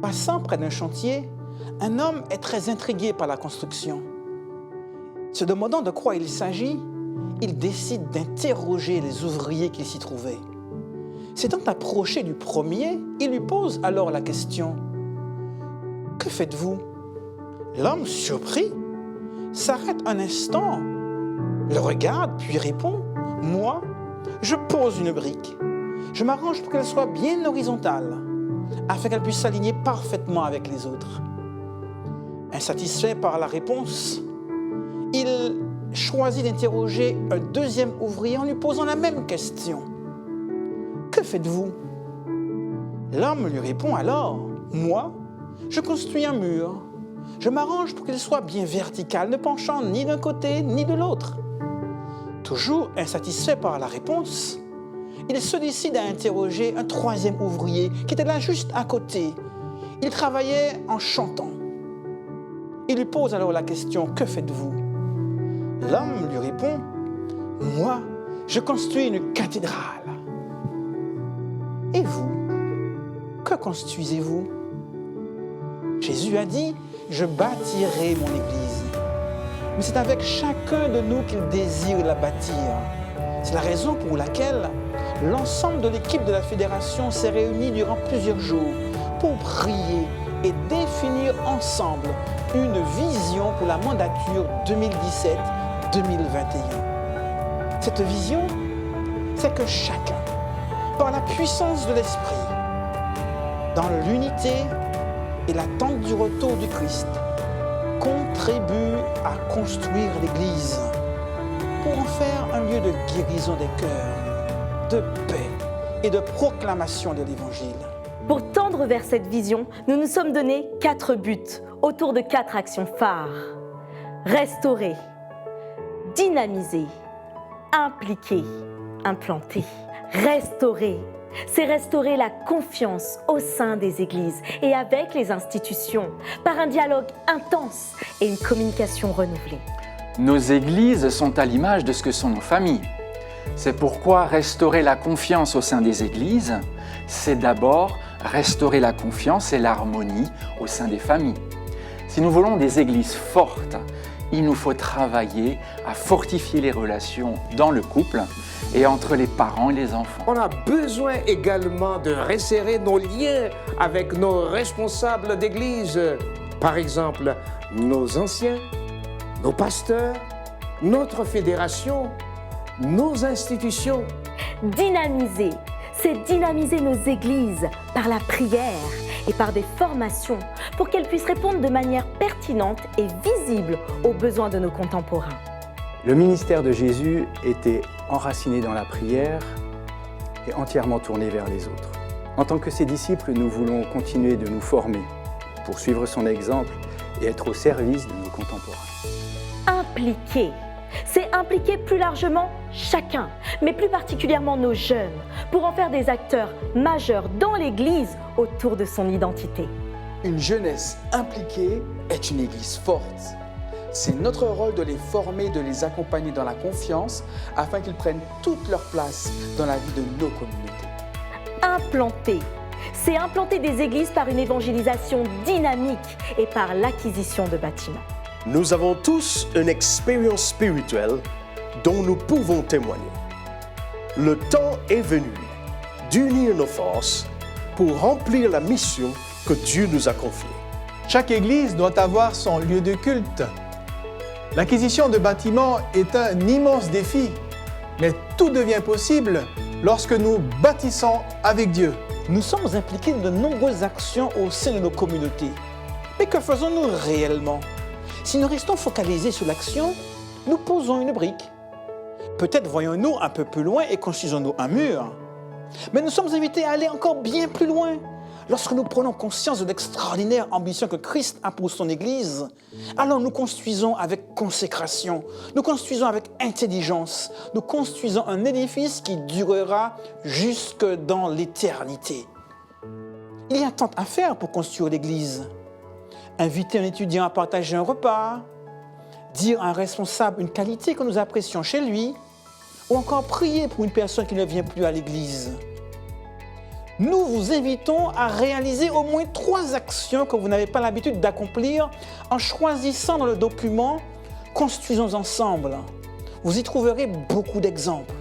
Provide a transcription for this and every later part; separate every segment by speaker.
Speaker 1: passant près d'un chantier, un homme est très intrigué par la construction. Se demandant de quoi il s'agit, il décide d'interroger les ouvriers qui s'y trouvaient. S'étant approché du premier, il lui pose alors la question « Que faites-vous » L'homme, surpris, s'arrête un instant, le regarde puis répond « Moi, je pose une brique. Je m'arrange pour qu'elle soit bien horizontale, afin qu'elle puisse s'aligner parfaitement avec les autres. » Insatisfait par la réponse, il choisit d'interroger un deuxième ouvrier en lui posant la même question. « Que faites-vous » L'homme lui répond alors « Moi, je construis un mur. Je m'arrange pour qu'il soit bien vertical, ne penchant ni d'un côté ni de l'autre. » Toujours insatisfait par la réponse, il se décide à interroger un troisième ouvrier qui était là juste à côté. Il travaillait en chantant. Il lui pose alors la question « Que faites-vous » L'homme lui répond « Moi, je construis une cathédrale. » Et vous, que construisez-vous? Jésus a dit « Je bâtirai mon Église ». Mais c'est avec chacun de nous qu'il désire la bâtir. C'est la raison pour laquelle l'ensemble de l'équipe de la Fédération s'est réunie durant plusieurs jours pour prier et définir ensemble une vision pour la mandature 2017-2021. Cette vision, c'est que chacun, par la puissance de l'Esprit, dans l'unité et l'attente du retour du Christ, contribue à construire l'Église pour en faire un lieu de guérison des cœurs, de paix et de proclamation de l'Évangile.
Speaker 2: Pour tendre vers cette vision, nous nous sommes donné 4 buts autour de 4 actions phares. Restaurer, dynamiser, impliquer, implanter. Restaurer, c'est restaurer la confiance au sein des églises et avec les institutions par un dialogue intense et une communication renouvelée.
Speaker 3: Nos églises sont à l'image de ce que sont nos familles. C'est pourquoi restaurer la confiance au sein des églises, c'est d'abord restaurer la confiance et l'harmonie au sein des familles. Si nous voulons des églises fortes, il nous faut travailler à fortifier les relations dans le couple et entre les parents et les enfants.
Speaker 4: On a besoin également de resserrer nos liens avec nos responsables d'église. Par exemple, nos anciens, nos pasteurs, notre fédération, nos institutions.
Speaker 2: Dynamiser, c'est dynamiser nos églises par la prière et par des formations pour qu'elles puissent répondre de manière pertinente et visible aux besoins de nos contemporains.
Speaker 5: Le ministère de Jésus était enraciné dans la prière et entièrement tourné vers les autres. En tant que ses disciples, nous voulons continuer de nous former pour suivre son exemple et être au service de nos contemporains.
Speaker 2: Impliquer, c'est impliquer plus largement chacun, mais plus particulièrement nos jeunes, pour en faire des acteurs majeurs dans l'Église autour de son identité.
Speaker 6: Une jeunesse impliquée est une Église forte. C'est notre rôle de les former, de les accompagner dans la confiance afin qu'ils prennent toute leur place dans la vie de nos communautés.
Speaker 2: Implanter, c'est implanter des églises par une évangélisation dynamique et par l'acquisition de bâtiments.
Speaker 7: Nous avons tous une expérience spirituelle dont nous pouvons témoigner. Le temps est venu d'unir nos forces pour remplir la mission que Dieu nous a confiée.
Speaker 8: Chaque église doit avoir son lieu de culte. L'acquisition de bâtiments est un immense défi, mais tout devient possible lorsque nous bâtissons avec Dieu.
Speaker 1: Nous sommes impliqués dans de nombreuses actions au sein de nos communautés. Mais que faisons-nous réellement? Si nous restons focalisés sur l'action, nous posons une brique. Peut-être voyons-nous un peu plus loin et construisons-nous un mur. Mais nous sommes invités à aller encore bien plus loin. Lorsque nous prenons conscience de l'extraordinaire ambition que Christ a pour son Église, alors nous construisons avec consécration, nous construisons avec intelligence, nous construisons un édifice qui durera jusque dans l'éternité. Il y a tant à faire pour construire l'Église. Inviter un étudiant à partager un repas, dire à un responsable une qualité que nous apprécions chez lui, ou encore prier pour une personne qui ne vient plus à l'Église. nous vous invitons à réaliser au moins 3 actions que vous n'avez pas l'habitude d'accomplir en choisissant dans le document « Construisons ensemble ». Vous y trouverez beaucoup d'exemples.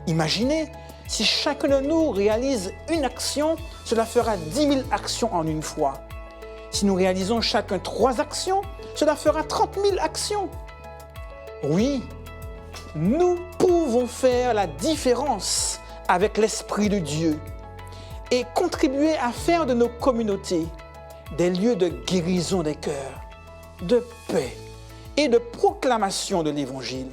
Speaker 1: Imaginez, si chacun de nous réalise une action, cela fera 10 000 actions en une fois. Si nous réalisons chacun 3 actions, cela fera 30 000 actions. Oui, nous pouvons faire la différence avec l'Esprit de Dieu et contribuer à faire de nos communautés des lieux de guérison des cœurs, de paix et de proclamation de l'Évangile.